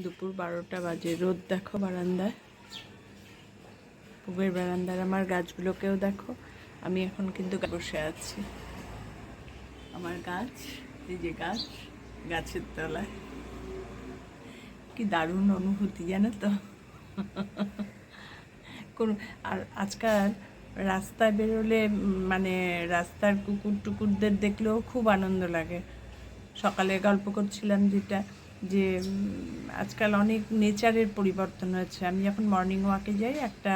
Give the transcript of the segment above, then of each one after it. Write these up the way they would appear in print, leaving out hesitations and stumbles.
দুপুর 12টা বাজে। রোদ দেখো বারান্দায়, পুবের বারান্দার আমার গাছগুলোকেও দেখো। আমি এখন কিন্তু বসে আছি, আমার গাছ, এই যে গাছ, গাছের তলায়। কি দারুণ অনুভূতি জানো তো। কোন আর আজকাল রাস্তায় বেরোলে মানে রাস্তার কুকুর টুকুরদের দেখলেও খুব আনন্দ লাগে। সকালে গল্প করছিলাম যেটা, যে আজকাল অনেক নেচারের পরিবর্তন হয়েছে। আমি যখন মর্নিং ওয়াকে যাই, একটা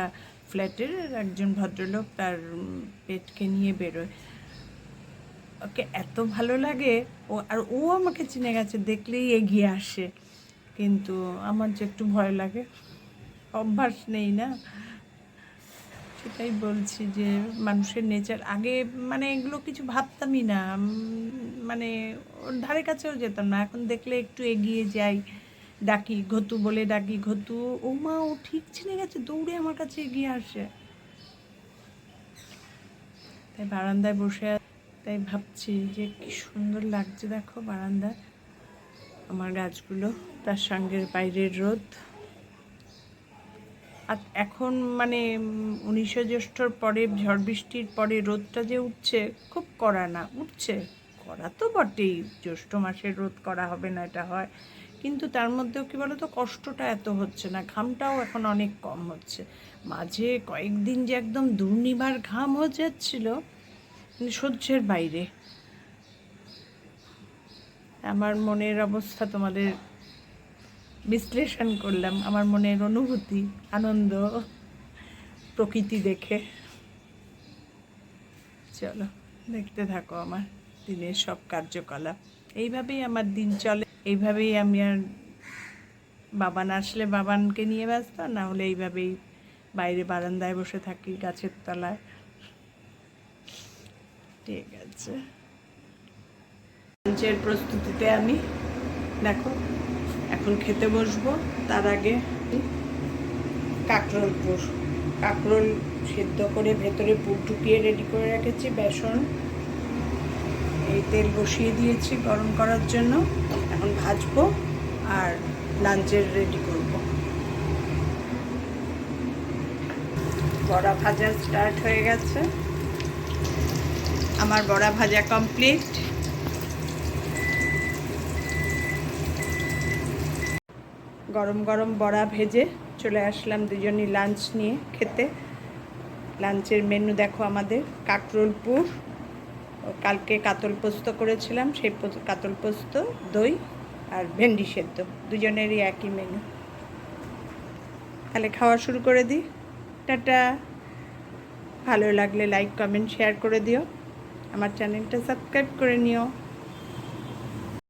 ফ্ল্যাটের একজন ভদ্রলোক তার পেটকে নিয়ে বেরোয়। ওকে এত ভালো লাগে, ও আমাকে চিনে গেছে, দেখলেই এগিয়ে আসে। কিন্তু আমার যে একটু ভয় লাগে, অভ্যাস নেই না। সেটাই বলছি যে মানুষের নেচার, আগে মানে এগুলো কিছু ভাবতামই না, মানে ওর ধারে কাছেও যেতাম না। এখন দেখলে একটু এগিয়ে যাই, ডাকি ঘতু বলে ডাকি, ঘতু, ও মা, ও ঠিক চিনে গেছে, দৌড়ে আমার কাছে এগিয়ে আসে। তাই বারান্দায় বসে, তাই ভাবছি যে কি সুন্দর লাগছে দেখো বারান্দায় আমার গাছগুলো, তার সঙ্গে বাইরের রোদ। আর এখন মানে 19শে জ্যৈষ্ঠর পরে, ঝড় বৃষ্টির পরে রোদটা যে উঠছে, খুব কড়া না, উঠছে কড়া তো বটেই, জ্যৈষ্ঠ মাসের রোদ করা হবে না এটা হয়, কিন্তু তার মধ্যেও কী বলো তো, কষ্টটা এত হচ্ছে না, ঘামটাও এখন অনেক কম হচ্ছে। মাঝে কয়েকদিন যে একদম দুর্নিবার ঘাম হয়ে যাচ্ছিল, সহ্যের বাইরে। আমার মনের অবস্থা তোমাদের বিশ্লেষণ করলাম, আমার মনের অনুভূতি, আনন্দ প্রকৃতি দেখে। চলো দেখতে থাকো আমার দিনের সব কার্যকলাপ। এইভাবেই আমার দিন চলে, এইভাবেই আমি, আর বাবান আসলে বাবানকে নিয়ে ব্যস্ত, না হলে এইভাবেই বাইরে বারান্দায় বসে থাকি গাছের তলায়। ঠিক আছে, লাঞ্চের প্রস্তুতিতে আমি, দেখো এখন খেতে বসবো। তার আগে কাঁকরোল পুর, কাঁকরোল সেদ্ধ করে ভেতরে পুর ঢুকিয়ে রেডি করে রেখেছি, বেসন, এই তেল বসিয়ে দিয়েছি গরম করার জন্য। এখন ভাজবো আর লাঞ্চের রেডি করব। বড়া ভাজা স্টার্ট হয়ে গেছে, আমার বড়া ভাজা কমপ্লিট। গরম গরম বড়া ভেজে চলে আসলাম দুজনই লাঞ্চ নিয়ে খেতে। লাঞ্চের মেনু দেখো আমাদের, কাঁকরোল পুর, কালকে কাতল পোস্ত করেছিলাম, সেই কাতল পোস্ত, দই আর ভেন্ডি সেদ্ধ, দুজনেরই একই মেনু। তাহলে খাওয়া শুরু করে দিই। টাটা। ভালো লাগলে লাইক, কমেন্ট, শেয়ার করে দিও, আমার চ্যানেলটা সাবস্ক্রাইব করে নিও।